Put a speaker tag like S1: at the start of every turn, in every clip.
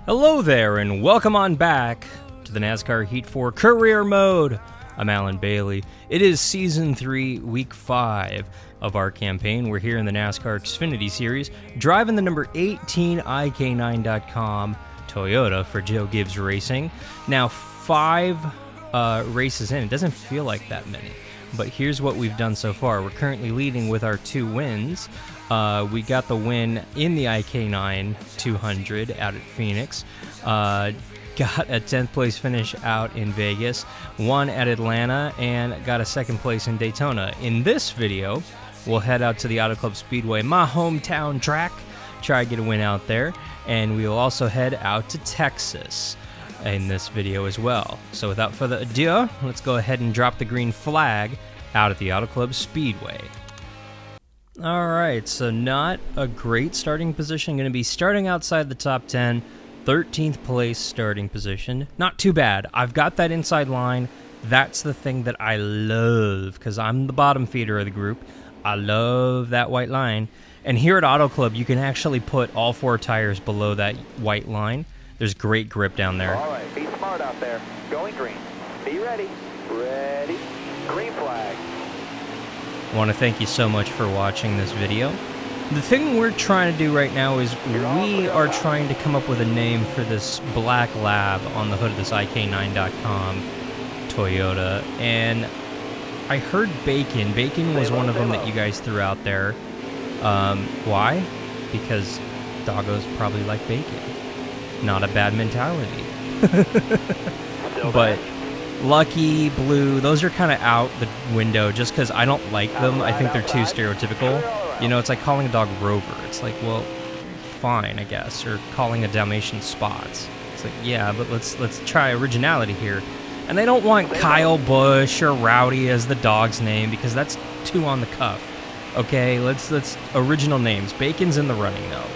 S1: Hello there, and welcome on back to the NASCAR Heat 4 Career Mode. I'm Alan Bailey. It is Season 3, Week 5 of our campaign. We're here in the NASCAR Xfinity Series, driving the number 18 IK9.com Toyota for Joe Gibbs Racing. Now, 5 races in. It doesn't feel like that many, but here's what we've done so far. We're currently leading with our 2 wins. We got the win in the IK9 200 out at Phoenix. Got a 10th place finish out in Vegas. Won at Atlanta and got a 2nd place in Daytona. In this video, we'll head out to the Auto Club Speedway, my hometown track. Try to get a win out there. And we will also head out to Texas in this video as well. So without further ado, let's go ahead and drop the green flag out at the Auto Club Speedway. Alright, so not a great starting position. Going to be starting outside the top 10, 13th place starting position. Not too bad. I've got that inside line. That's the thing that I love, because I'm the bottom feeder of the group. I love that white line. And here at Auto Club, you can actually put all 4 tires below that white line. There's great grip down there.
S2: Alright, be smart out there. Going green. Be ready. Ready. Green flag.
S1: I want to thank you so much for watching this video. The thing we're trying to do right now is we are trying to come up with a name for this black lab on the hood of this IK9.com Toyota. And I heard Bacon. Bacon was one of them that you guys threw out there. Why? Because doggos probably like bacon. Not a bad mentality. But Lucky, Blue, those are kind of out the window just because I don't like them. I think they're too stereotypical. You know, it's like calling a dog Rover. It's like, well, fine, I guess. Or calling a Dalmatian Spots. It's like, yeah, but let's try originality here. And they don't want Kyle Busch or Rowdy as the dog's name because that's too on the cuff. Okay, let's original names. Bacon's in the running though.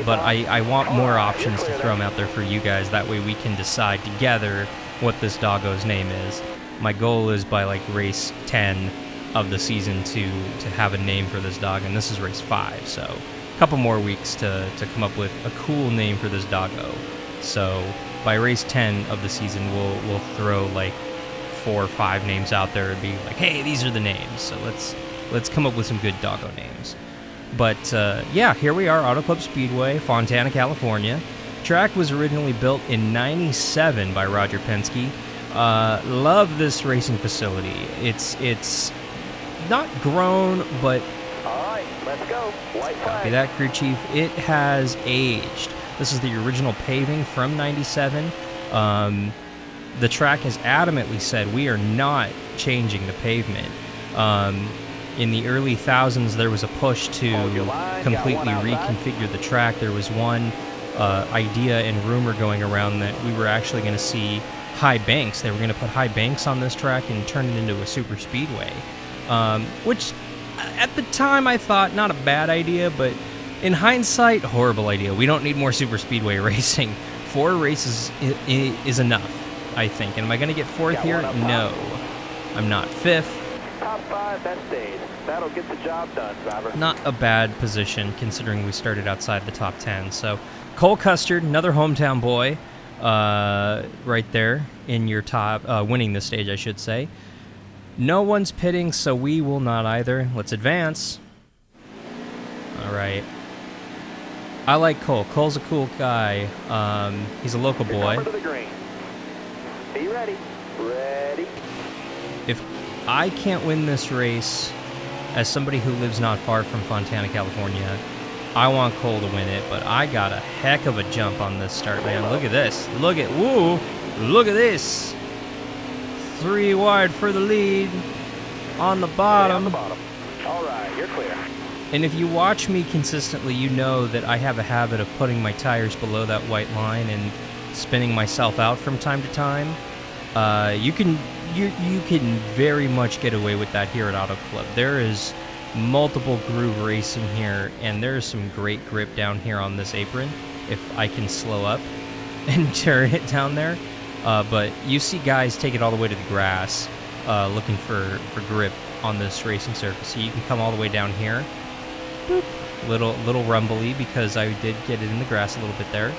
S1: But I want more options to throw them out there for you guys. That way we can decide together what this doggo's name is. My goal is by like race 10 of the season to have a name for this dog, and this is race 5, so a couple more weeks to come up with a cool name for this doggo. So by race 10 of the season, we'll throw like 4 or 5 names out there and be like, hey, these are the names. So let's come up with some good doggo names. But yeah, here we are, Auto Club Speedway, Fontana, California. Track was originally built in '97 by Roger Penske. Love this racing facility. It's not grown, but
S2: all right, let's go. White flag.
S1: Copy that, crew chief. It has aged. This is the original paving from '97. The track has adamantly said we are not changing the pavement. In the early thousands, there was a push to completely reconfigure the track. There was one idea and rumor going around that we were actually going to see high banks. They were going to put high banks on this track and turn it into a super speedway, which at the time I thought not a bad idea, but in hindsight, horrible idea. We don't need more super speedway racing. 4 races is enough, I think. And am I going to get 4th here? No, I'm not. 5th.
S2: Top 5, that stays. That'll get the job done, driver.
S1: Not a bad position considering we started outside the top 10. So Cole Custard, another hometown boy, right there in your top, winning this stage, I should say. No one's pitting, so we will not either. Let's advance. All right. I like Cole. Cole's a cool guy. He's a local boy.
S2: To the green. Be ready. Ready.
S1: If I can't win this race as somebody who lives not far from Fontana, California, I want Cole to win it, but I got a heck of a jump on this start, man. Look at this. Look at this. 3 wide for the lead on the bottom.
S2: All right, you're clear.
S1: And if you watch me consistently, you know that I have a habit of putting my tires below that white line and spinning myself out from time to time. You can very much get away with that here at Auto Club. There is multiple groove racing here, and there's some great grip down here on this apron if I can slow up and turn it down there. But you see guys take it all the way to the grass looking for grip on this racing surface. So you can come all the way down here. Boop. Little rumbly because I did get it in the grass a little bit there.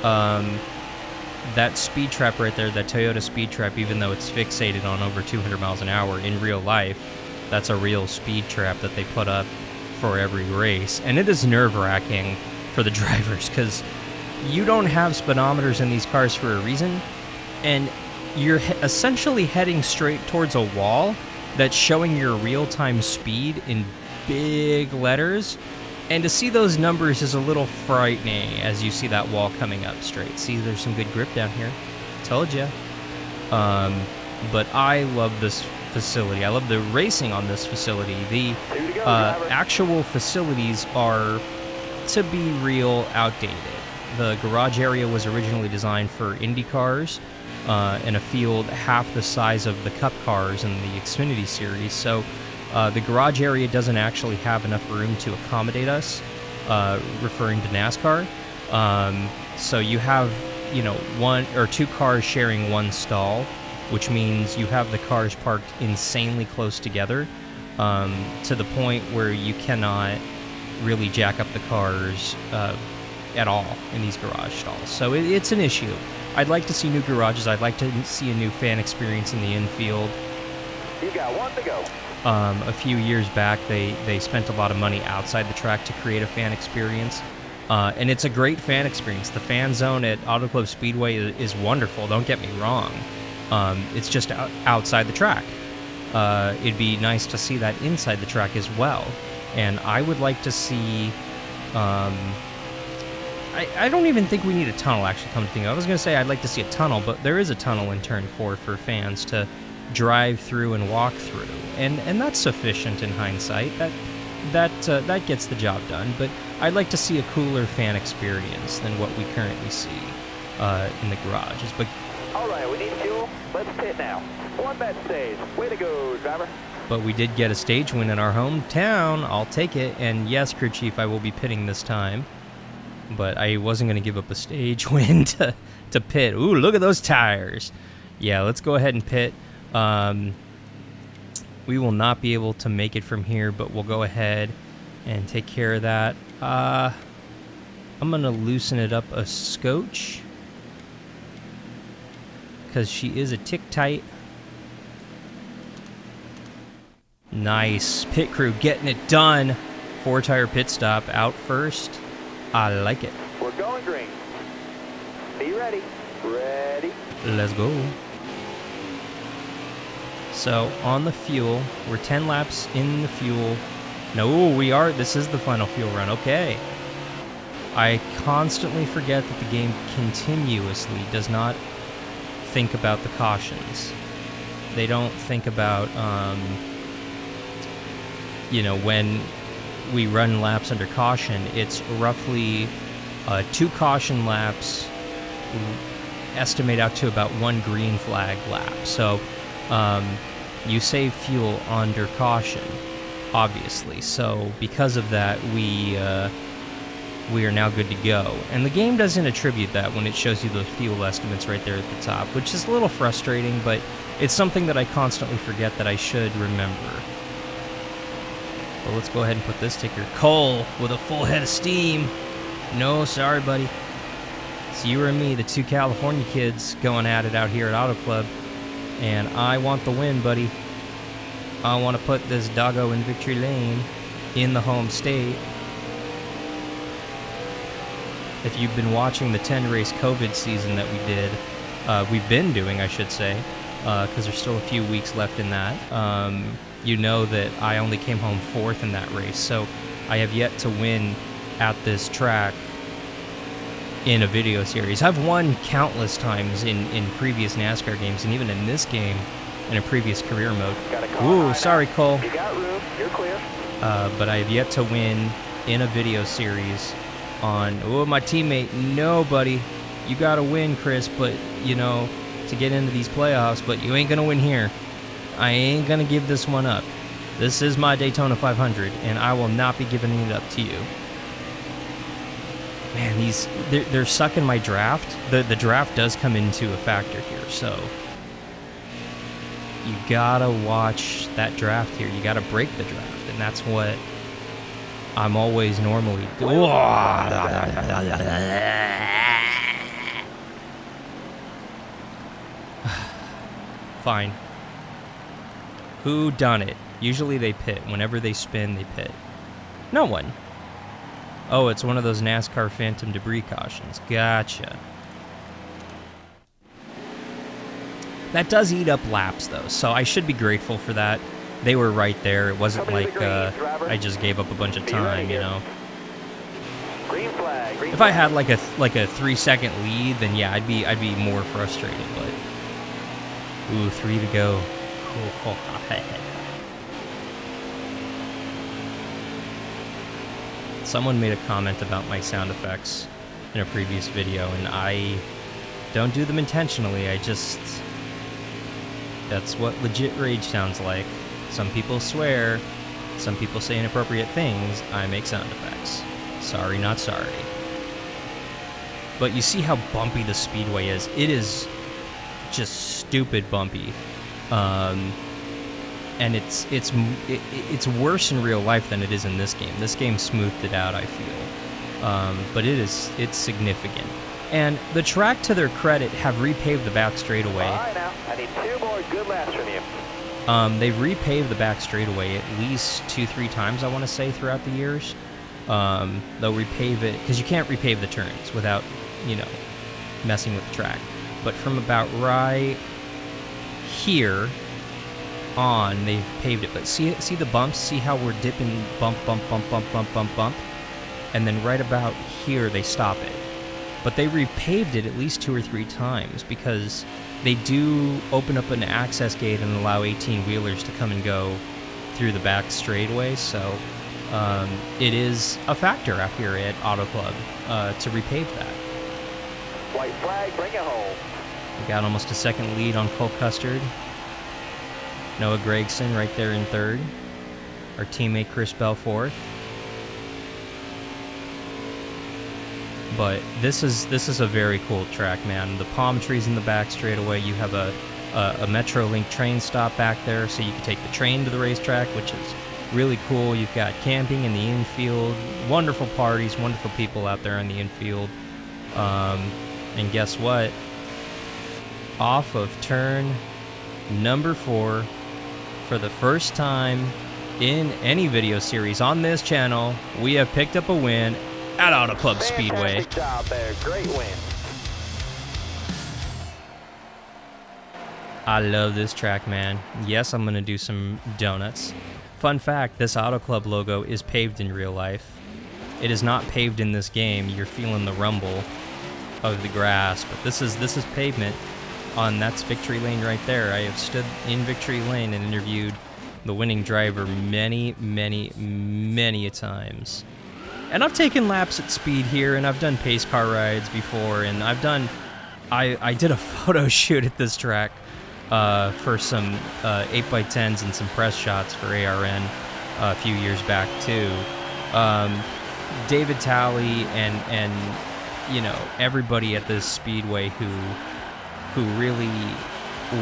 S1: that speed trap right there, that Toyota speed trap, even though it's fixated on over 200 miles an hour in real life, that's a real speed trap that they put up for every race. And it is nerve-wracking for the drivers because you don't have speedometers in these cars for a reason, and you're essentially heading straight towards a wall that's showing your real-time speed in big letters. And to see those numbers is a little frightening as you see that wall coming up straight. See, there's some good grip down here. Told ya. But I love this facility. I love the racing on this facility. The actual facilities are, to be real, outdated. The garage area was originally designed for Indy cars in a field half the size of the Cup cars in the Xfinity series. So the garage area doesn't actually have enough room to accommodate us, referring to NASCAR. So you have, one or two cars sharing one stall, which means you have the cars parked insanely close together, to the point where you cannot really jack up the cars at all in these garage stalls. So it's an issue. I'd like to see new garages. I'd like to see a new fan experience in the infield.
S2: You got one to go.
S1: A few years back, they spent a lot of money outside the track to create a fan experience, and it's a great fan experience. The fan zone at Auto Club Speedway is wonderful, don't get me wrong. It's just outside the track. It'd be nice to see that inside the track as well, and I would like to see... I don't even think we need a tunnel, actually, come to think of it. I was going to say I'd like to see a tunnel, but there is a tunnel in Turn 4 for fans to drive through and walk through, and that's sufficient in hindsight. That gets the job done, but I'd like to see a cooler fan experience than what we currently see in the garages. But
S2: all right, we need fuel. Let's pit now. One that stays. Way to go, driver.
S1: But we did get a stage win in our hometown. I'll take it. And yes, crew chief, I will be pitting this time. But I wasn't going to give up a stage win to pit. Ooh, look at those tires. Yeah, let's go ahead and pit. We will not be able to make it from here, but we'll go ahead and take care of that. I'm going to loosen it up a scotch, because she is a tick tight. Nice. Pit crew getting it done. 4-tire pit stop out first. I like it.
S2: We're going green. Be ready. Ready.
S1: Let's go. So, on the fuel, we're 10 laps in the fuel. No, we are. This is the final fuel run. Okay. I constantly forget that the game continuously does not think about the cautions. They don't think about, when we run laps under caution, it's roughly 2 caution laps estimate out to about 1 green flag lap. So you save fuel under caution, obviously. So because of that, we are now good to go. And the game doesn't attribute that when it shows you the fuel estimates right there at the top, which is a little frustrating, but it's something that I constantly forget that I should remember. Well, let's go ahead and put this ticker. Cole with a full head of steam. No, sorry, buddy. It's you and me, the 2 California kids, going at it out here at Auto Club. And I want the win, buddy. I want to put this doggo in victory lane in the home state. If you've been watching the 10-race COVID season that we've been doing, I should say, because there's still a few weeks left in that, you know that I only came home 4th in that race, so I have yet to win at this track in a video series. I've won countless times in previous NASCAR games, and even in this game, in a previous career mode. Ooh, sorry, Cole.
S2: You got room. You're clear.
S1: But I have yet to win in a video series on... Oh, my teammate. No, buddy. You got to win, Chris, but, to get into these playoffs, but you ain't going to win here. I ain't going to give this one up. This is my Daytona 500, and I will not be giving it up to you. Man, they're sucking my draft. The draft does come into a factor here, so you gotta watch that draft here. You gotta break the draft, and that's what I'm always normally doing. Fine. Who done it? Usually they pit. Whenever they spin, they pit. No one. Oh, it's one of those NASCAR phantom debris cautions. Gotcha. That does eat up laps, though, so I should be grateful for that. They were right there. It wasn't like I just gave up a bunch of time, you know.
S2: Green flag. Green
S1: If I had like a 3-second lead, then yeah, I'd be more frustrated. But ooh, 3 to go. Cool. Someone made a comment about my sound effects in a previous video, and I don't do them intentionally. That's what legit rage sounds like. Some people swear, some people say inappropriate things. I make sound effects. Sorry, not sorry. But you see how bumpy the speedway is. It is just stupid bumpy. And it's worse in real life than it is in this game. This game smoothed it out, I feel. But it's significant. And the track, to their credit, have repaved the back straightaway.
S2: All right, now. I need 2 more good laps from you.
S1: They've repaved the back straightaway at least 2-3 times, I want to say, throughout the years. They'll repave it, because you can't repave the turns without, messing with the track. But from about right here on, they've paved it. But see the bumps? See how we're dipping bump, and then right about here they stop it. But they repaved it at least 2 or 3 times, because they do open up an access gate and allow 18-wheelers to come and go through the back straightaway. So it is a factor out here at Auto Club to repave that.
S2: White flag, bring it home.
S1: We got almost a second lead on Cole Custard. Noah Gregson right there in third. Our teammate Chris Bell fourth. But this is a very cool track, man. The palm trees in the back straightaway. You have a Metrolink train stop back there, so you can take the train to the racetrack, which is really cool. You've got camping in the infield, wonderful parties, wonderful people out there in the infield. And guess what? Off of turn number 4, for the first time in any video series on this channel, we have picked up a win at Auto Club Speedway.
S2: Fantastic job there. Great win.
S1: I love this track, man. Yes, I'm going to do some donuts. Fun fact, this Auto Club logo is paved in real life. It is not paved in this game. You're feeling the rumble of the grass, but this is pavement. That's Victory Lane right there. I have stood in Victory Lane and interviewed the winning driver many a times. And I've taken laps at speed here, and I've done pace car rides before, and I did a photo shoot at this track for some 8x10s and some press shots for ARN a few years back too. David Talley and everybody at this speedway who really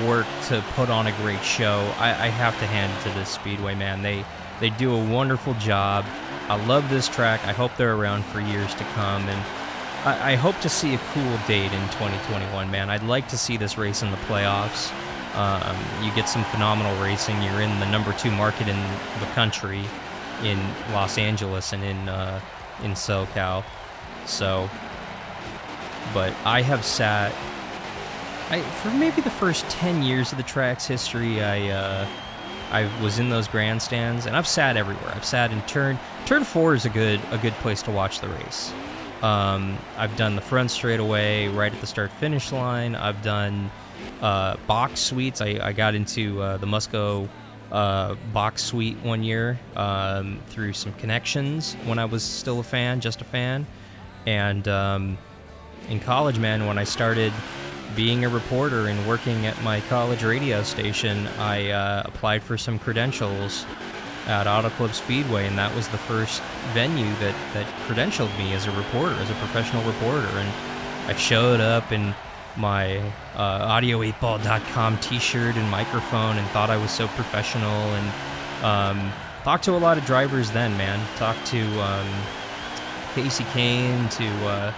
S1: worked to put on a great show. I have to hand it to this speedway, man. They do a wonderful job. I love this track. I hope they're around for years to come, and I hope to see a cool date in 2021, man. I'd like to see this race in the playoffs. You get some phenomenal racing. You're in the number 2 market in the country, in Los Angeles and in SoCal. So, but I have sat. For maybe the first 10 years of the track's history, I was in those grandstands, and I've sat everywhere. I've sat in turn 4 is a good place to watch the race. I've done the front straightaway right at the start-finish line. I've done box suites. I got into the Musco box suite one year through some connections when I was still just a fan. And in college, man, when I started being a reporter and working at my college radio station, I applied for some credentials at Auto Club Speedway, and that was the first venue that credentialed me as a reporter, as a professional reporter. And I showed up in my audio8ball.com t-shirt and microphone and thought I was so professional, and talked to a lot of drivers then, man. Talked to Casey Kane, to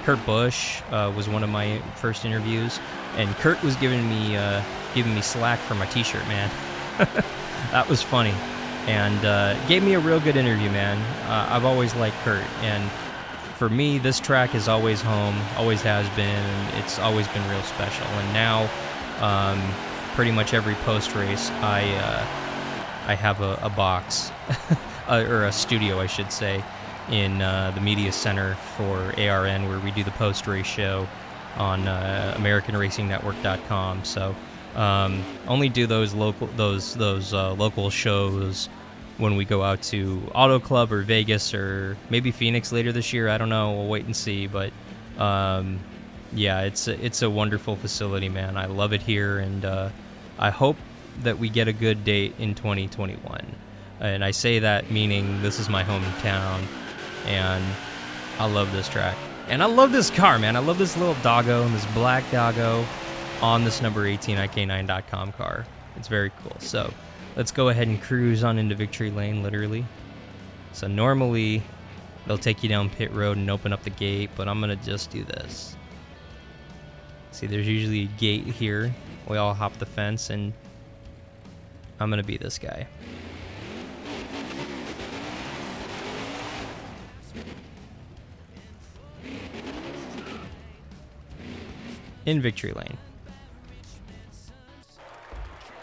S1: Kurt Busch was one of my first interviews, and Kurt was giving me slack for my T-shirt, man. That was funny, and gave me a real good interview, man. I've always liked Kurt, and for me, this track is always home, always has been, and it's always been real special. And now, pretty much every post race, I have a box, or a studio, I should say, in the media center for ARN, where we do the post race show on AmericanRacingNetwork.com. So only do those local shows when we go out to Auto Club or Vegas or maybe Phoenix later this year. I don't know. We'll wait and see. But yeah, it's a wonderful facility, man. I love it here, and I hope that we get a good date in 2021. And I say that meaning this is my hometown, and I love this track. And I love this car, man. I love this little doggo and this black doggo on this number 18 IK9.com car. It's very cool. So let's go ahead and cruise on into victory lane, literally. So normally they'll take you down pit road and open up the gate, but I'm going to just do this. See, there's usually a gate here. We all hop the fence, and I'm going to be this guy. In victory lane.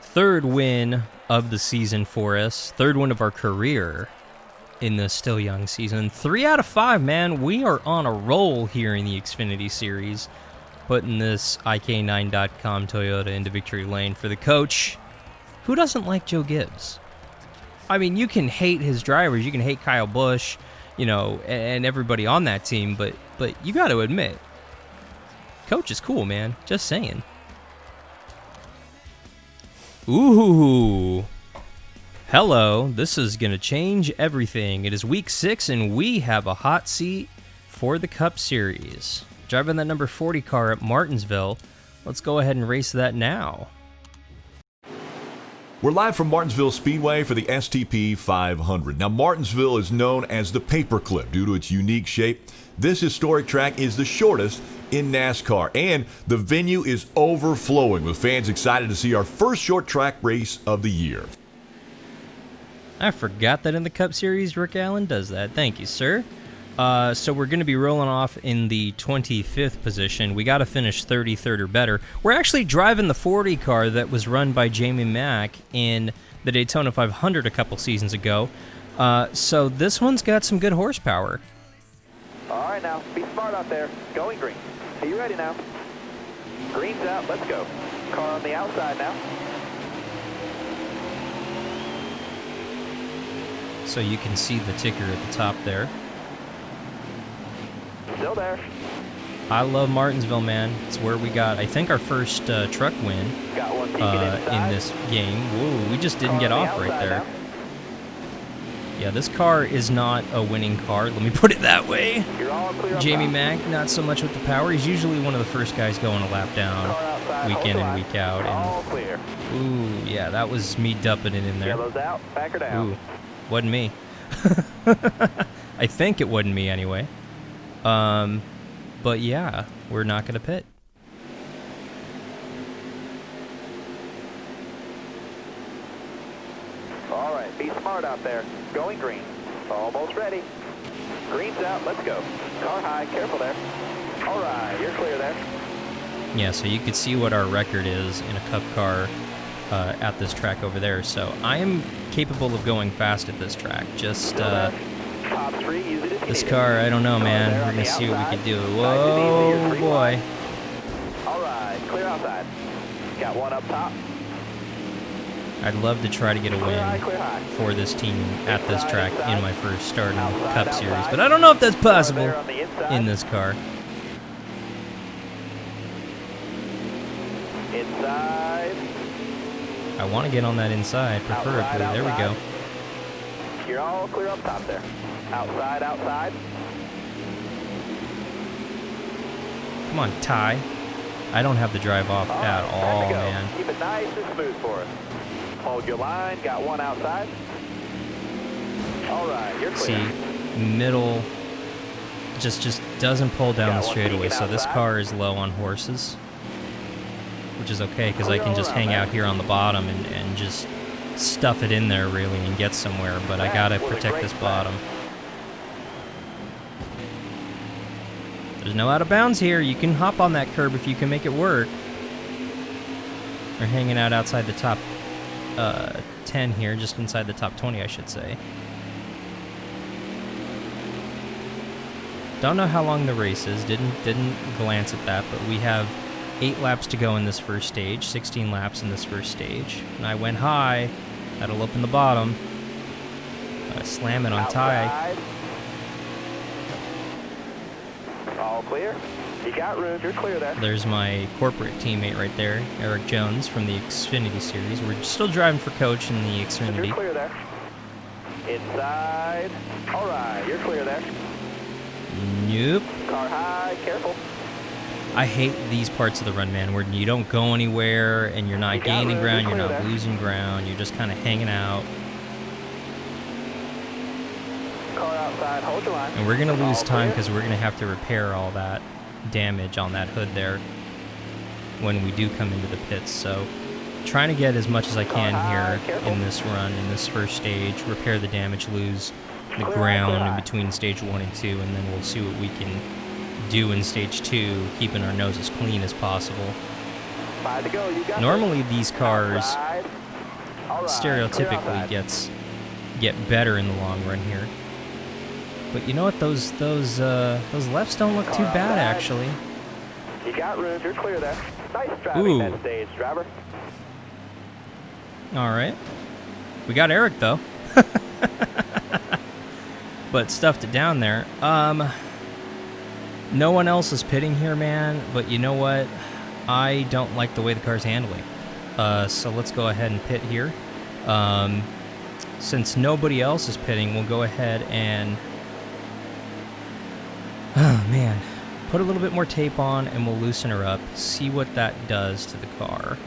S1: Third win of the season for us. Third win of our career in this still young season. 3 out of 5, man. We are on a roll here in the Xfinity Series. Putting this IK9.com Toyota into victory lane for the coach. Who doesn't like Joe Gibbs? I mean, you can hate his drivers. You can hate Kyle Busch, you know, and everybody on that team. But you got to admit, coach is cool, man. Just saying. Ooh. Hello. This is going to change everything. It is week 6, and we have a hot seat for the Cup Series. Driving that number 40 car at Martinsville. Let's go ahead and race that now.
S3: We're live from Martinsville Speedway for the STP 500. Now, Martinsville is known as the Paperclip due to its unique shape. This historic track is the shortest in NASCAR, and the venue is overflowing with fans excited to see our first short track race of the year.
S1: I forgot that in the Cup Series, Rick Allen does that. Thank you, sir. So we're going to be rolling off in the 25th position. We got to finish 33rd or better. We're actually driving the 40 car that was run by Jamie Mack in the Daytona 500 a couple seasons ago. So this one's got some good horsepower.
S2: All right, now, be smart out there. Going green. Are you ready now? Green's out. Let's go. Car on the outside now.
S1: So you can see the ticker at the top there.
S2: Still there.
S1: I love Martinsville, man. It's where we got, I think, our first truck win
S2: Got one
S1: in this game. Whoa, we just didn't get off right there.
S2: Now.
S1: Yeah, this car is not a winning car. Let me put it that way.
S2: You're all clear.
S1: Jamie Mack, not so much with the power. He's usually one of the first guys going a lap down week in and week out.
S2: All clear.
S1: Ooh, yeah, that was me dumping it in there.
S2: Yellow's out. Back her down.
S1: Ooh, wasn't me. I think it wasn't me anyway. But yeah, we're not going to pit.
S2: All right, be smart out there. Going green. Almost ready. Green's out. Let's go. Car high. Careful there. All right, you're clear there.
S1: Yeah, so you could see what our record is in a Cup car at this track over there. So I am capable of going fast at this track. Just
S2: Top 3, use it if you
S1: this
S2: need
S1: car,
S2: it.
S1: I don't know, man.
S2: There
S1: We're
S2: on
S1: gonna
S2: the
S1: see what we
S2: outside.
S1: can do.
S2: Nice and easy,
S1: Whoa,
S2: you're green
S1: boy!
S2: line. All right, clear outside. Got one up top.
S1: I'd love to try to get a
S2: Clear high,
S1: win
S2: clear high.
S1: for this team at this track in my first start in the
S2: Outside,
S1: Cup
S2: outside.
S1: Series, but I don't know if that's possible
S2: There on the inside.
S1: in this car.
S2: Inside.
S1: I want to get on that inside, preferably.
S2: Outside,
S1: There we go.
S2: outside. You're all clear up top there. Outside, outside.
S1: Come on, Ty. I don't have the drive off
S2: All
S1: at
S2: right, time
S1: all,
S2: to go.
S1: man.
S2: Keep it nice and smooth for us. Hold your line. Got one outside. All right, you're clear.
S1: See, middle just doesn't pull down
S2: Got
S1: the
S2: one
S1: straightaway.
S2: peeking
S1: So this
S2: outside.
S1: car is low on horses, which is okay because I
S2: Clear
S1: can
S2: all
S1: just
S2: around
S1: hang
S2: there.
S1: out here on the bottom and just stuff it in there really and get somewhere. But I
S2: That
S1: gotta
S2: was a
S1: protect
S2: great
S1: this
S2: pass.
S1: bottom. There's no out of bounds here. You can hop on that curb if you can make it work. We're hanging out outside the top 10 here, just inside the top 20, I should say. Don't know how long the race is. Didn't glance at that, but we have 8 laps to go in this first stage, 16 laps in this first stage. And I went high. That'll open the bottom. Slam it on tie.
S2: Outside. All clear. You got room. You're clear there.
S1: There's my corporate teammate right there, Eric Jones from the Xfinity Series. We're still driving for Coach in the
S2: You're
S1: Xfinity.
S2: clear there. Inside. All right. You're clear there.
S1: Nope.
S2: Car high. Careful.
S1: I hate these parts of the run, man, where you don't go anywhere and you're not
S2: You got
S1: gaining
S2: room,
S1: ground,
S2: you're
S1: you're
S2: clear
S1: not
S2: there.
S1: losing ground, you're just kind of hanging out.
S2: Car outside. Hold your line.
S1: And we're going to lose
S2: All
S1: time
S2: clear.
S1: because we're going to have to repair all that damage on that hood there when we do come into the pits. So trying to get as much as I can here
S2: Careful.
S1: in this run, in this first stage, repair the damage, lose the
S2: Clear,
S1: ground
S2: clear.
S1: in between stage 1 and 2, and then we'll see what we can do in stage 2, keeping our nose as clean as possible.
S2: 5 to go. You got
S1: Normally these
S2: this.
S1: cars
S2: Outside. All right. Clear
S1: stereotypically
S2: outside.
S1: get better in the long run here. But you know what? Those lefts don't look too
S2: Car
S1: bad
S2: outside.
S1: actually.
S2: You got room. You're clear there. Nice driving
S1: Ooh.
S2: that stage, driver.
S1: All right, we got Eric though, but stuffed it down there. No one else is pitting here, man. But you know what? I don't like the way the car's handling. So let's go ahead and pit here. Since nobody else is pitting, we'll go ahead and, oh man, put a little bit more tape on and we'll loosen her up. See what that does to the car.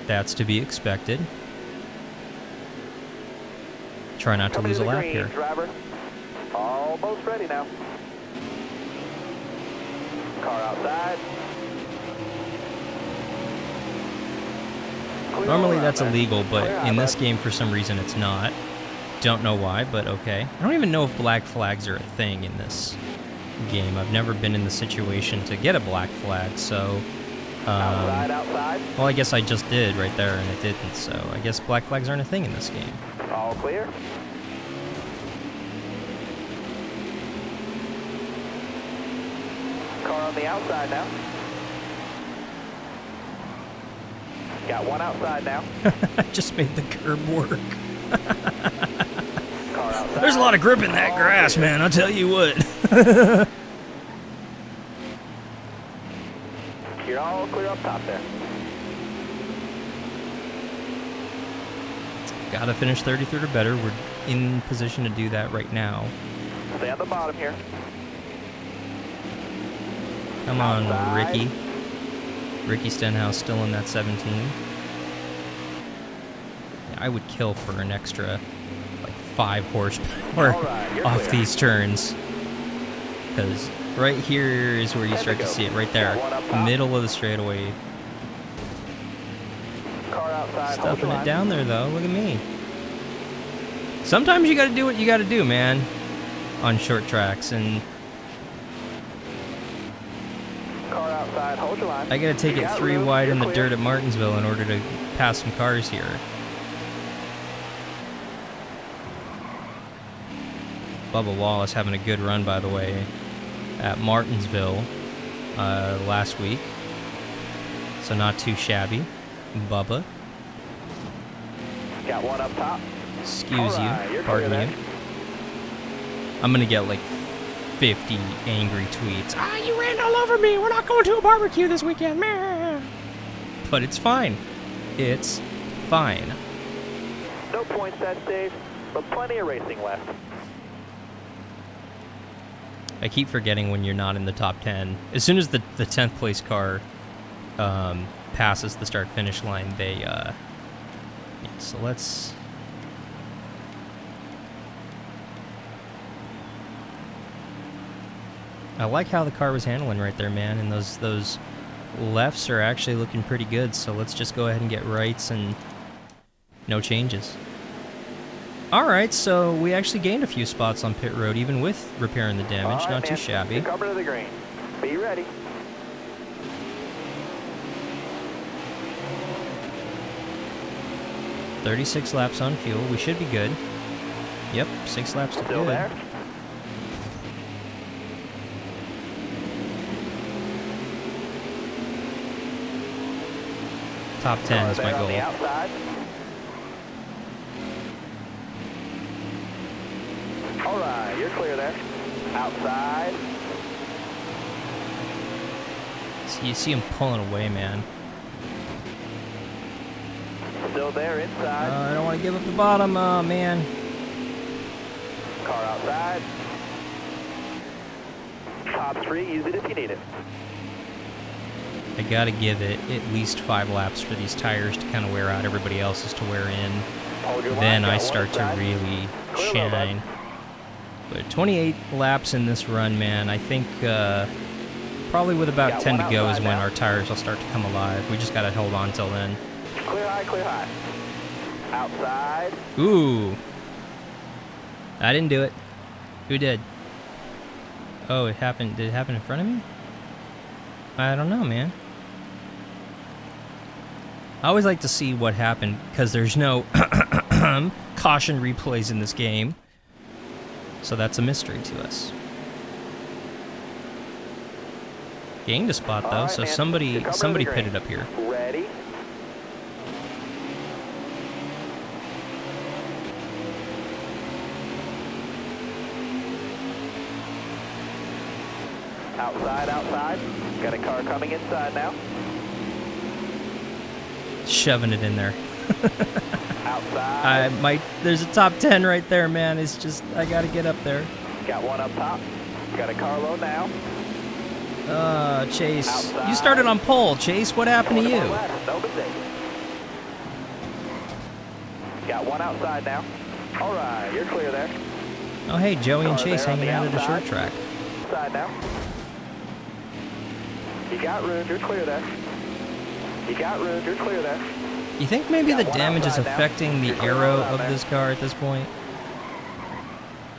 S1: That's to be expected. Try not to
S2: Coming
S1: lose
S2: to
S1: a
S2: the
S1: lap
S2: green,
S1: here.
S2: driver. Almost ready now. Car outside. Clear
S1: Normally
S2: all
S1: that's
S2: around there.
S1: illegal, but
S2: Clear
S1: in
S2: out,
S1: this
S2: bud.
S1: game for some reason it's not. Don't know why, but okay. I don't even know if black flags are a thing in this game. I've never been in the situation to get a black flag, so...
S2: Outside.
S1: well, I guess I just did right there, and it didn't, so I guess black flags aren't a thing in this game.
S2: All clear. Car on the outside now. Got one outside now.
S1: I just made the curb work.
S2: Car outside.
S1: There's a lot of grip in that
S2: All
S1: grass,
S2: clear.
S1: man, I'll tell you what.
S2: You're all clear up top there.
S1: Gotta finish 33rd or better. We're in position to do that right now.
S2: Stay on the bottom here.
S1: Come on,
S2: Outside.
S1: Ricky. Ricky Stenhouse still in that 17. Yeah, I would kill for an extra, like, 5 horsepower
S2: All right, you're
S1: off
S2: clear.
S1: these turns. Because right here is where you
S2: 10 to
S1: start to
S2: go.
S1: see it, right there.
S2: Got one up top.
S1: Middle of the straightaway.
S2: Car outside. Hold
S1: Stuffing
S2: your
S1: it
S2: line.
S1: down there, though. Look at me. Sometimes you gotta do what you gotta do, man, on short tracks. And
S2: Car outside. Hold your line.
S1: I gotta take
S2: You
S1: it
S2: got
S1: 3
S2: room.
S1: wide
S2: You're
S1: in the
S2: clear.
S1: dirt at Martinsville in order to pass some cars here. Bubba Wallace having a good run, by the way, at Martinsville last week. So not too shabby. Bubba,
S2: Got one up top.
S1: excuse
S2: All right,
S1: you,
S2: you're
S1: pardon
S2: clear
S1: you. I'm gonna get like 50 angry tweets. Ah, you ran all over me. We're not going to a barbecue this weekend, man. But it's fine. It's fine.
S2: No points that stage, but plenty of racing left.
S1: I keep forgetting when you're not in the top 10. As soon as the 10th place car passes the start-finish line, Yeah, so let's... I like how the car was handling right there, man, and those lefts are actually looking pretty good, so let's just go ahead and get rights and no changes. Alright, so we actually gained a few spots on pit road, even with repairing the damage.
S2: All right,
S1: Not too
S2: man.
S1: shabby.
S2: You're coming to the green. Be ready.
S1: $36 laps on fuel. We should be good. Yep, 6 laps to
S2: Still
S1: good.
S2: there?
S1: Top 10 is my
S2: There on
S1: goal.
S2: the outside. All right, you're clear there. Outside.
S1: So you see him pulling away, man.
S2: Still there inside.
S1: I don't want to give up the bottom. Oh, man.
S2: Car outside. Top 3, use it if you need it.
S1: I gotta give it at least 5 laps for these tires to kind of wear out, everybody else's to wear in.
S2: Hold your
S1: Then
S2: line,
S1: I
S2: got one
S1: start to
S2: inside.
S1: really
S2: Clear low, bud.
S1: shine. But 28 laps in this run, man. I think probably with about
S2: Got
S1: 10 to
S2: one
S1: go is
S2: outside
S1: when
S2: now.
S1: our tires will start to come alive. We just gotta hold on till then.
S2: Clear high, clear high. Outside.
S1: Ooh. I didn't do it. Who did? Oh, it happened. Did it happen in front of me? I don't know, man. I always like to see what happened because there's no caution replays in this game. So that's a mystery to us. Gained a spot though,
S2: All right,
S1: so
S2: man.
S1: somebody
S2: You're coming to
S1: somebody
S2: the green.
S1: pitted up here.
S2: Ready. Outside, outside. Got a car coming inside now.
S1: Shoving it in there.
S2: Outside.
S1: There's a top 10 right there, man. It's just I gotta get up there.
S2: Got one up top. Got a car low now.
S1: Chase.
S2: Outside.
S1: You started on pole, Chase. What happened to you?
S2: No mistake. Got one outside now. All right, you're clear there.
S1: Oh, hey, Joey and
S2: Car
S1: Chase
S2: there on
S1: hanging
S2: the
S1: out at a short
S2: outside.
S1: track.
S2: Side now. You got room, you're clear there. You got room, you're clear there.
S1: You think maybe the
S2: Got one
S1: damage is
S2: outside now.
S1: affecting the
S2: You're clear
S1: aero
S2: around
S1: of
S2: there.
S1: this car at this point?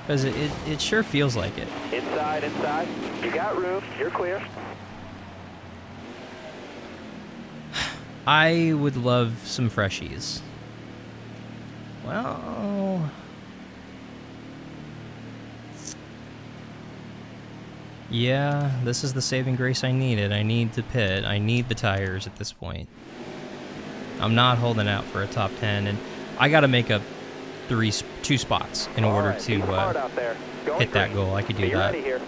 S1: Because it sure feels like it.
S2: Inside, inside. You got room, you're clear.
S1: I would love some freshies. Well... Yeah, this is the saving grace I needed. I need to pit. I need the tires at this point. I'm not holding out for a top 10, and I got to make up 2 spots in
S2: All
S1: order
S2: right,
S1: to
S2: be smart out there. Going
S1: hit that
S2: green.
S1: goal. I could do
S2: Be
S1: that.
S2: ready here.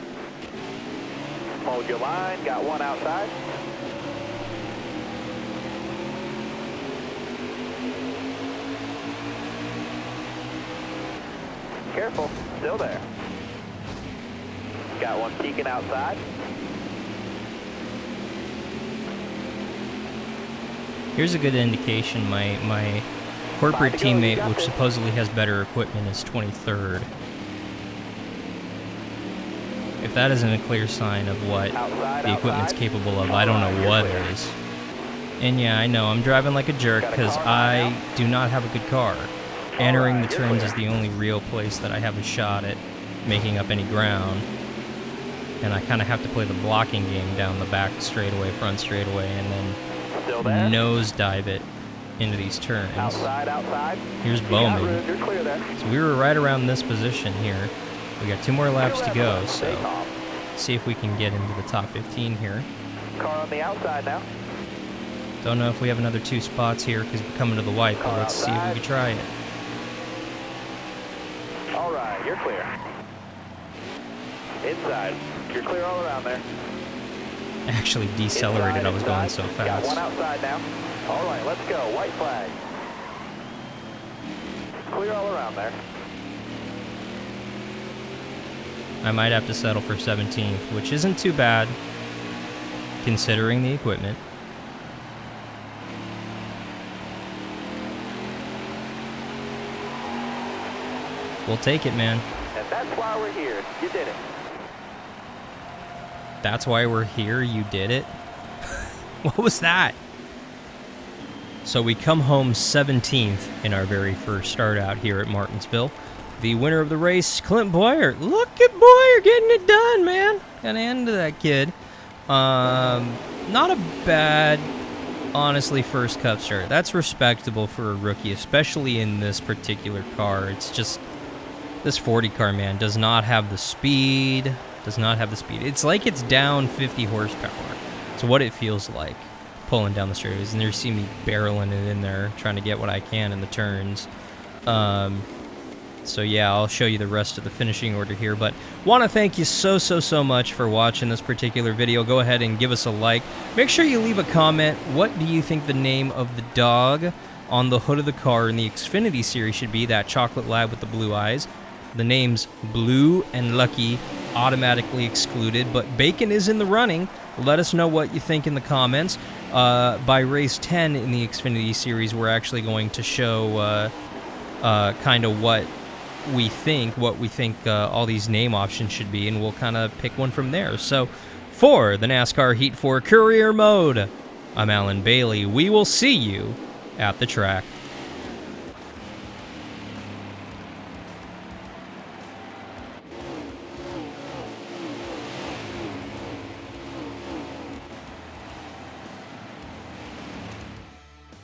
S2: Hold your line, got one outside. Careful, still there. Got one peeking outside.
S1: Here's a good indication. My corporate
S2: 5 to go, you
S1: teammate,
S2: got
S1: which
S2: this.
S1: supposedly has better equipment, is 23rd. If that isn't a clear sign of what
S2: Outside,
S1: the equipment's
S2: outside.
S1: capable of, I don't know
S2: You're
S1: what
S2: clear.
S1: it is. And yeah, I know, I'm driving like a jerk
S2: Got a
S1: because
S2: car right
S1: I do not have a good car. Entering the
S2: you're
S1: turns
S2: clear.
S1: is the only real place that I have a shot at making up any ground. And I kind of have to play the blocking game down the back straightaway, front straightaway, and then
S2: Still there.
S1: nosedive it into these turns.
S2: Outside, outside.
S1: Here's
S2: You got
S1: Bowman.
S2: room, you're clear there.
S1: So we were right around this position here. We got 2 more laps to go, so
S2: Take off.
S1: see if we can get into the top 15 here.
S2: Car on the outside now.
S1: Don't know if we have another 2 spots here because we're coming to the white, but
S2: Car
S1: let's see if we
S2: outside.
S1: can try it.
S2: All right, you're clear. Inside. You're clear all around there.
S1: I actually decelerated,
S2: Inside,
S1: I was going
S2: inside.
S1: so
S2: Got one
S1: fast.
S2: outside now. All right, let's go. White flag. Clear all around there.
S1: I might have to settle for 17th, which isn't too bad considering the equipment. We'll take it, man.
S2: And that's why we're here. You did it.
S1: That's why we're here. You did it. What was that? So we come home 17th in our very first start out here at Martinsville. The winner of the race, Clint Boyer. Look at Boyer getting it done, man. Got to end to that kid. Not a bad, honestly, first cup start. That's respectable for a rookie, especially in this particular car. It's just, this 40 car, man, does not have the speed. Does not have the speed. It's like it's down 50 horsepower. It's what it feels like pulling down the straightaways. And you see me barreling it in there, trying to get what I can in the turns. So yeah, I'll show you the rest of the finishing order here, but want to thank you so much for watching this particular video. Go ahead and give us a like. Make sure you leave a comment. What do you think the name of the dog on the hood of the car in the Xfinity series should be? That chocolate lab with the blue eyes. The names Blue and Lucky automatically excluded, but Bacon is in the running. Let us know what you think in the comments. By race 10 in the Xfinity series, we're actually going to show kind of what we think all these name options should be, and we'll kind of pick one from there. So for the NASCAR Heat 4 Career Mode, I'm Alan Bailey. We will see you at the track.